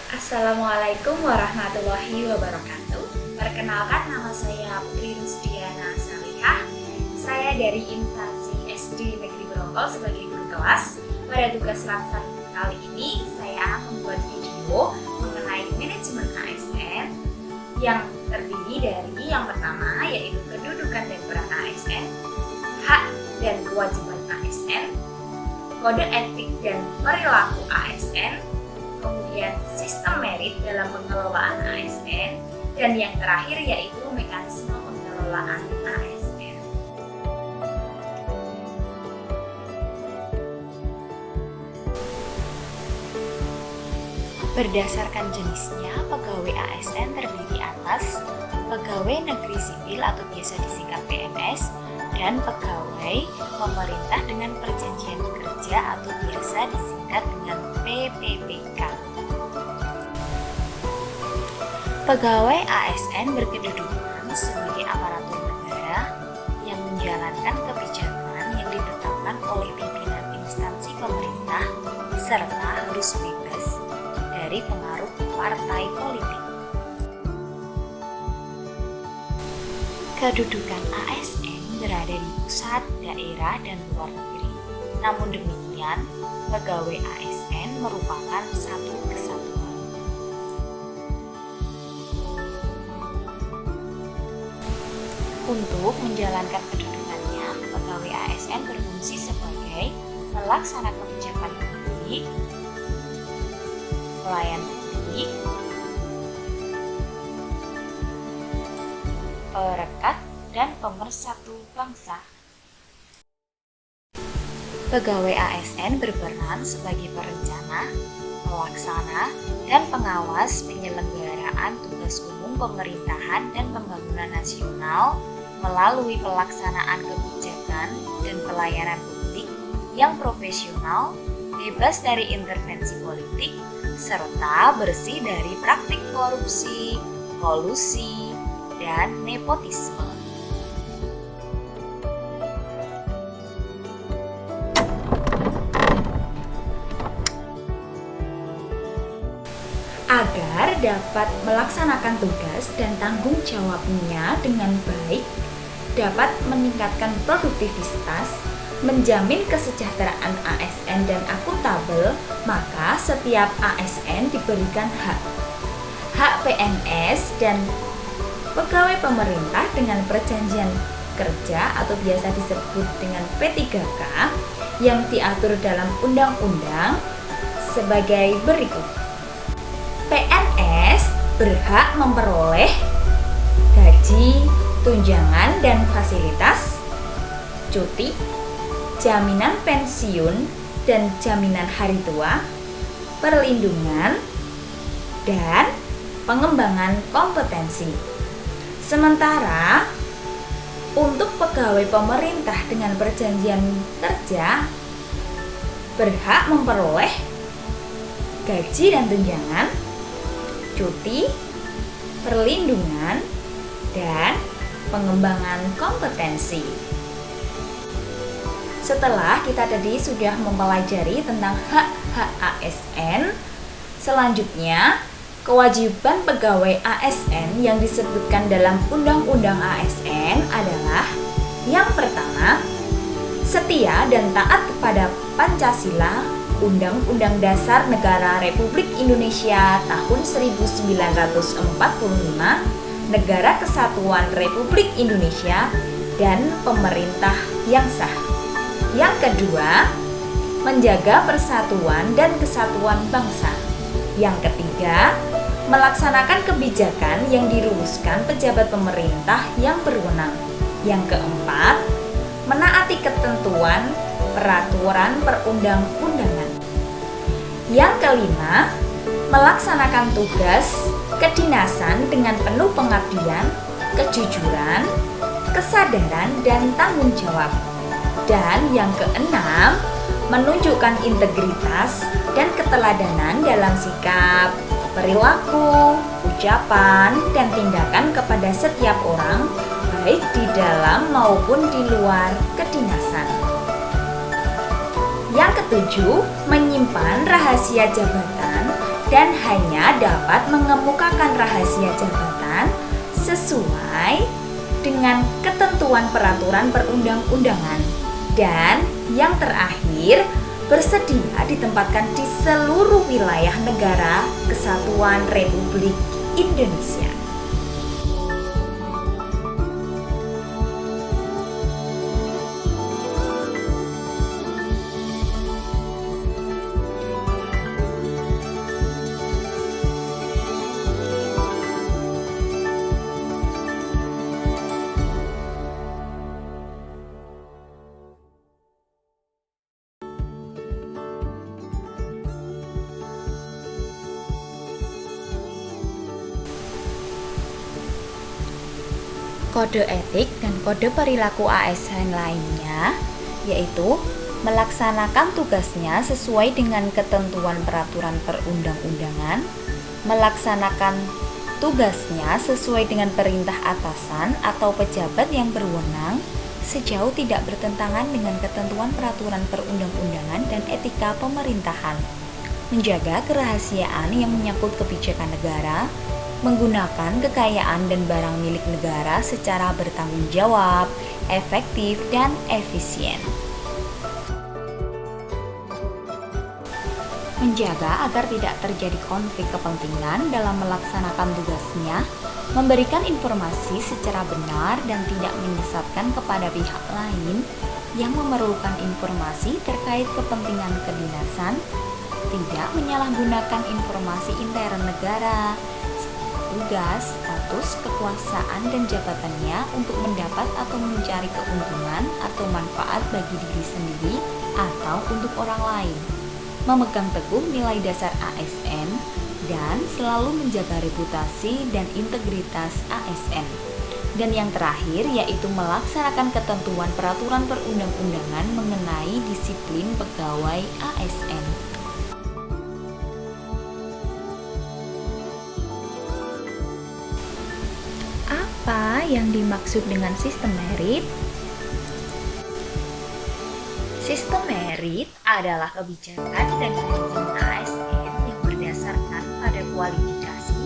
Assalamualaikum warahmatullahi wabarakatuh. Perkenalkan, nama saya Putri Rusdiana Salihah. Saya dari instansi SD Negeri Brongkol sebagai guru kelas. Pada tugas laksana kali ini, saya akan membuat video mengenai manajemen ASN yang terdiri dari yang pertama yaitu kedudukan dan peran ASN, hak dan kewajiban ASN, kode etik dan perilaku ASN, kemudian sistem merit dalam pengelolaan ASN, dan yang terakhir yaitu mekanisme pengelolaan ASN. Berdasarkan jenisnya, pegawai ASN terdiri atas pegawai negeri sipil atau biasa disingkat PNS, dan pegawai pemerintah dengan perjanjian kerja atau biasa disingkat dengan PPPK. Pegawai ASN berkedudukan sebagai aparatur negara yang menjalankan kebijakan yang ditetapkan oleh pimpinan instansi pemerintah serta harus bebas dari pengaruh partai politik. Kedudukan ASN berada di pusat, daerah, dan luar negeri. Namun demikian, pegawai ASN merupakan satu kesatuan. Untuk menjalankan kedudukannya, pegawai ASN berfungsi sebagai pelaksana kebijakan publik, pelayan publik, perekat, dan pemersatu bangsa. Pegawai ASN berperan sebagai perencana, pelaksana, dan pengawas penyelenggaraan tugas umum pemerintahan dan pembangunan nasional melalui pelaksanaan kebijakan dan pelayanan publik yang profesional, bebas dari intervensi politik, serta bersih dari praktik korupsi, kolusi, dan nepotisme. Agar dapat melaksanakan tugas dan tanggung jawabnya dengan baik, dapat meningkatkan produktivitas, menjamin kesejahteraan ASN dan akuntabel, maka setiap ASN diberikan hak PNS dan pegawai pemerintah dengan perjanjian kerja atau biasa disebut dengan P3K yang diatur dalam undang-undang sebagai berikut. PNS berhak memperoleh gaji, tunjangan dan fasilitas, cuti, jaminan pensiun dan jaminan hari tua, perlindungan, dan pengembangan kompetensi. Sementara untuk pegawai pemerintah dengan perjanjian kerja berhak memperoleh gaji dan tunjangan, cuti, perlindungan, dan pengembangan kompetensi. Setelah kita tadi sudah mempelajari tentang hak-hak ASN, selanjutnya kewajiban pegawai ASN yang disebutkan dalam Undang-Undang ASN adalah yang pertama, setia dan taat kepada Pancasila, Undang-Undang Dasar Negara Republik Indonesia tahun 1945, Negara Kesatuan Republik Indonesia, dan pemerintah yang sah. Yang kedua, menjaga persatuan dan kesatuan bangsa. Yang ketiga, melaksanakan kebijakan yang dirumuskan pejabat pemerintah yang berwenang. Yang keempat, menaati ketentuan peraturan perundang-undangan. Yang kelima, melaksanakan tugas kedinasan dengan penuh pengabdian, kejujuran, kesadaran, dan tanggung jawab. Dan yang keenam, menunjukkan integritas dan keteladanan dalam sikap, perilaku, ucapan, dan tindakan kepada setiap orang, baik di dalam maupun di luar kedinasan. Yang ketujuh, menyimpan rahasia jabatan dan hanya dapat mengemukakan rahasia jabatan sesuai dengan ketentuan peraturan perundang-undangan. Dan yang terakhir, bersedia ditempatkan di seluruh wilayah negara Kesatuan Republik Indonesia. Kode etik dan kode perilaku ASN lainnya yaitu melaksanakan tugasnya sesuai dengan ketentuan peraturan perundang-undangan, melaksanakan tugasnya sesuai dengan perintah atasan atau pejabat yang berwenang sejauh tidak bertentangan dengan ketentuan peraturan perundang-undangan dan etika pemerintahan, menjaga kerahasiaan yang menyangkut kebijakan negara, menggunakan kekayaan dan barang milik negara secara bertanggung jawab, efektif, dan efisien. Menjaga agar tidak terjadi konflik kepentingan dalam melaksanakan tugasnya, memberikan informasi secara benar dan tidak menyesatkan kepada pihak lain yang memerlukan informasi terkait kepentingan kedinasan, tidak menyalahgunakan informasi intern negara, tugas, status, kekuasaan, dan jabatannya untuk mendapat atau mencari keuntungan atau manfaat bagi diri sendiri atau untuk orang lain, memegang teguh nilai dasar ASN, dan selalu menjaga reputasi dan integritas ASN. Dan yang terakhir yaitu melaksanakan ketentuan peraturan perundang-undangan mengenai disiplin pegawai ASN. Apa yang dimaksud dengan sistem merit? Sistem merit adalah kebijakan dan manajemen ASN yang berdasarkan pada kualifikasi,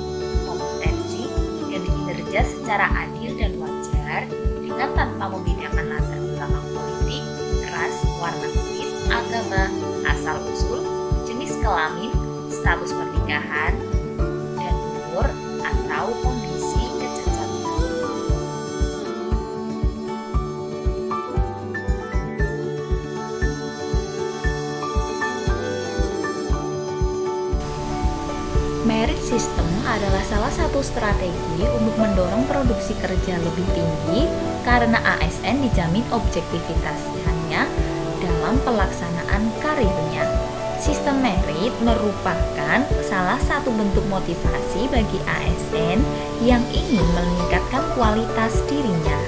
kompetensi, dan kinerja secara adil dan wajar dengan tanpa membedakan latar belakang politik, ras, warna kulit, agama, asal-usul, jenis kelamin, status pernikahan, dan umur atau kondisi kecacatan. Merit system adalah salah satu strategi untuk mendorong produksi kerja lebih tinggi karena ASN dijamin objektivitasnya dalam pelaksanaan karirnya. Sistem merit merupakan salah satu bentuk motivasi bagi ASN yang ingin meningkatkan kualitas dirinya.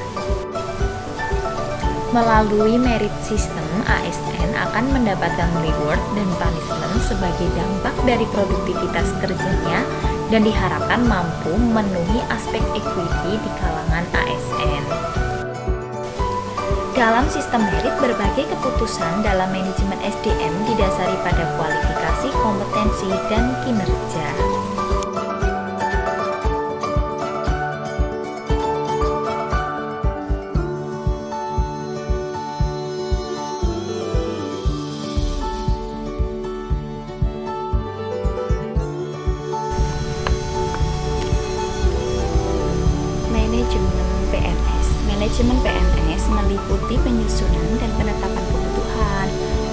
Melalui merit system, ASN akan mendapatkan reward dan punishment sebagai dampak dari produktivitas kerjanya dan diharapkan mampu memenuhi aspek equity di kalangan ASN. Dalam sistem merit, berbagai keputusan dalam manajemen SDM didasari pada kualifikasi, kompetensi, dan kinerja. Manajemen PNS meliputi penyusunan dan penetapan kebutuhan,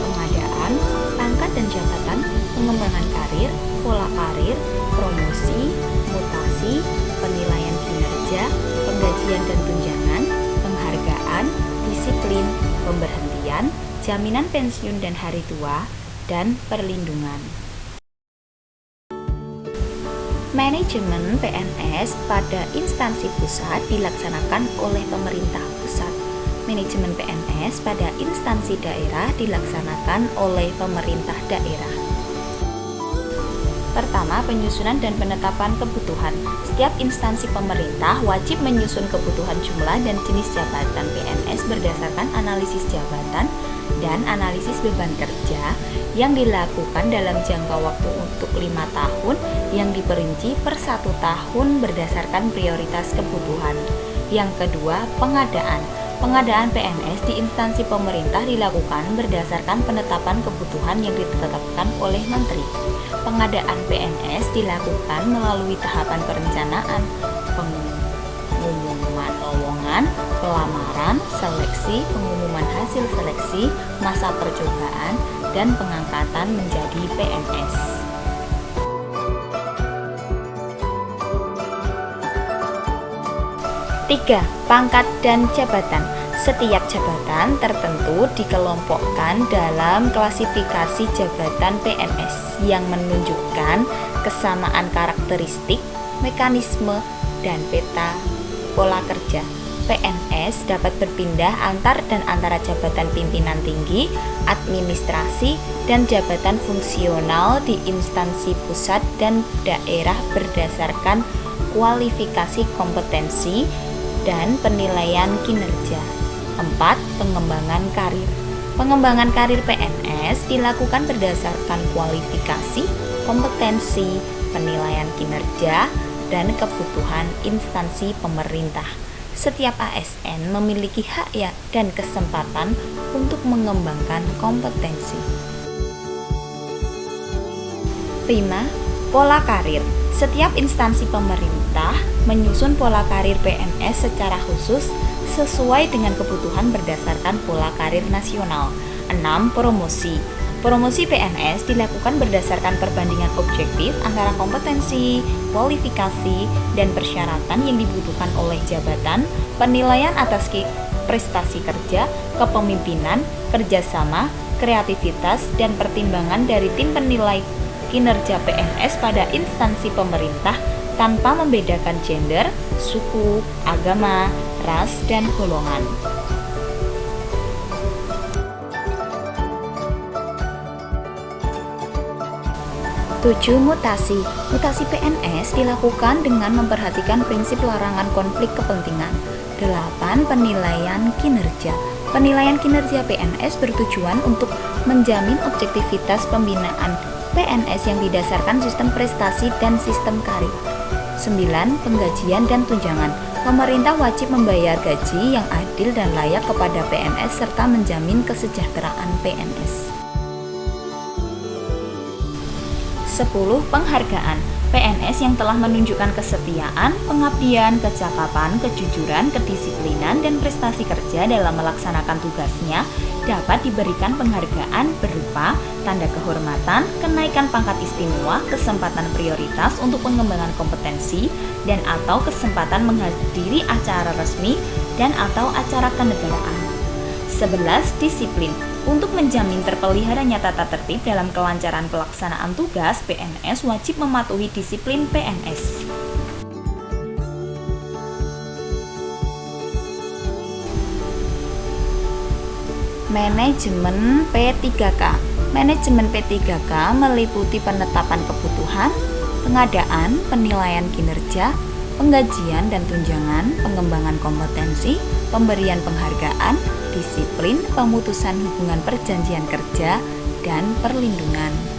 pengadaan, pangkat dan jabatan, pengembangan karir, pola karir, promosi, mutasi, penilaian kinerja, penggajian dan tunjangan, penghargaan, disiplin, pemberhentian, jaminan pensiun dan hari tua, dan perlindungan. Manajemen PNS pada instansi pusat dilaksanakan oleh pemerintah pusat. Manajemen PNS pada instansi daerah dilaksanakan oleh pemerintah daerah. Pertama, penyusunan dan penetapan kebutuhan. Setiap instansi pemerintah wajib menyusun kebutuhan jumlah dan jenis jabatan PNS berdasarkan analisis jabatan dan analisis beban kerja yang dilakukan dalam jangka waktu untuk 5 tahun yang diperinci per 1 tahun berdasarkan prioritas kebutuhan. Yang kedua, pengadaan. Pengadaan PNS di instansi pemerintah dilakukan berdasarkan penetapan kebutuhan yang ditetapkan oleh Menteri. Pengadaan PNS dilakukan melalui tahapan perencanaan, pengumuman lowongan, pelamaran, seleksi, pengumuman hasil seleksi, masa percobaan, dan pengangkatan menjadi PNS. 3. Pangkat dan jabatan. Setiap jabatan tertentu dikelompokkan dalam klasifikasi jabatan PNS yang menunjukkan kesamaan karakteristik, mekanisme, dan peta pola kerja. PNS dapat berpindah antar dan antara jabatan pimpinan tinggi, administrasi, dan jabatan fungsional di instansi pusat dan daerah berdasarkan kualifikasi kompetensi dan penilaian kinerja. 4. Pengembangan karir. Pengembangan karir PNS dilakukan berdasarkan kualifikasi, kompetensi, penilaian kinerja, dan kebutuhan instansi pemerintah. Setiap ASN memiliki hak dan kesempatan untuk mengembangkan kompetensi. 5. Pola karir. Setiap instansi pemerintah menyusun pola karir PNS secara khusus sesuai dengan kebutuhan berdasarkan pola karir nasional. 6. Promosi. Promosi PNS dilakukan berdasarkan perbandingan objektif antara kompetensi, kualifikasi, dan persyaratan yang dibutuhkan oleh jabatan, penilaian atas prestasi kerja, kepemimpinan, kerjasama, kreativitas, dan pertimbangan dari tim penilai kinerja PNS pada instansi pemerintah tanpa membedakan gender, suku, agama, ras, dan golongan. 7. Mutasi. Mutasi PNS dilakukan dengan memperhatikan prinsip larangan konflik kepentingan. 8. Penilaian kinerja. Penilaian kinerja PNS bertujuan untuk menjamin objektivitas pembinaan PNS yang didasarkan sistem prestasi dan sistem karir. 9. Penggajian dan tunjangan. Pemerintah wajib membayar gaji yang adil dan layak kepada PNS serta menjamin kesejahteraan PNS. 10. Penghargaan. PNS yang telah menunjukkan kesetiaan, pengabdian, kecakapan, kejujuran, kedisiplinan, dan prestasi kerja dalam melaksanakan tugasnya dapat diberikan penghargaan berupa tanda kehormatan, kenaikan pangkat istimewa, kesempatan prioritas untuk pengembangan kompetensi, dan atau kesempatan menghadiri acara resmi dan atau acara kenegaraan. 11. Disiplin. Untuk menjamin terpeliharanya tata tertib dalam kelancaran pelaksanaan tugas, PNS wajib mematuhi disiplin PNS. Manajemen P3K. Manajemen P3K meliputi penetapan kebutuhan, pengadaan, penilaian kinerja, penggajian dan tunjangan, pengembangan kompetensi, pemberian penghargaan, disiplin, pemutusan hubungan perjanjian kerja, dan perlindungan.